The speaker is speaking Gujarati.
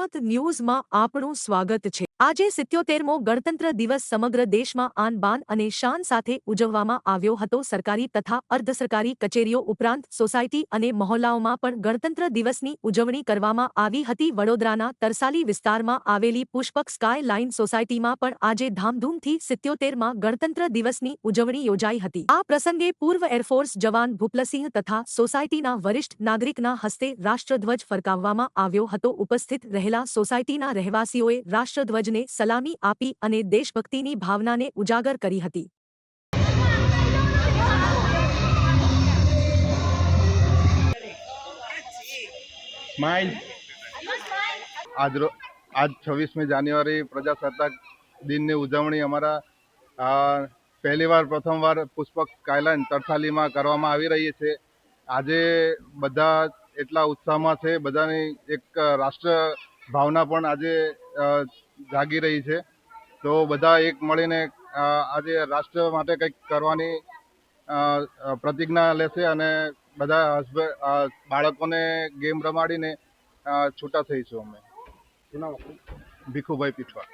જનમત ન્યૂઝમાં આપણું સ્વાગત છે। આજે 77મો ગણતંત્ર દિવસ સમગ્ર દેશમાં આન બાન અને શાન સાથે ઉજવવામાં આવ્યો હતો। સરકારી તથા અર્ધસરકારી કચેરીઓ ઉપરાંત સોસાયટી અને મહોલ્લાઓમાં પણ ગણતંત્ર દિવસની ઉજવણી કરવામાં આવી હતી। વડોદરાના તરસાલી વિસ્તારમાં આવેલી પુષ્પક સ્કાય લાઇન સોસાયટીમાં પણ આજે ધામધૂમથી 77માં ગણતંત્ર દિવસની ઉજવણી યોજાઈ હતી। આ પ્રસંગે પૂર્વ એરફોર્સ જવાન ભૂપલસિંહ તથા સોસાયટીના વરિષ્ઠ નાગરિકના હસ્તે રાષ્ટ્રધ્વજ ફરકાવવામાં આવ્યો હતો। ઉપસ્થિત રહેલા સોસાયટીના રહેવાસીઓએ રાષ્ટ્રધ્વજને સલામી આપી અને દેશભક્તિની ભાવનાને ઉજાગર કરી હતી। आज 26મી જાન્યુઆરી પ્રજાસત્તાક દિનની ઉજવણી અમારા પ્રથમવાર પુષ્પક સ્કાયલાઇન તરસાલીમાં કરવામાં આવી રહી છે। આજે બધા એટલા ઉત્સાહમાં છે, બધાની એક રાષ્ટ્ર ભાવના પણ આજે જાગી રહી છે। તો બધા એક મળીને આજે રાષ્ટ્ર માટે કંઈક કરવાની પ્રતિજ્ઞા લેશે અને બધા બાળકોને ગેમ રમાડીને છૂટા થઈશું। અમે ભીખુભાઈ પીઠવા।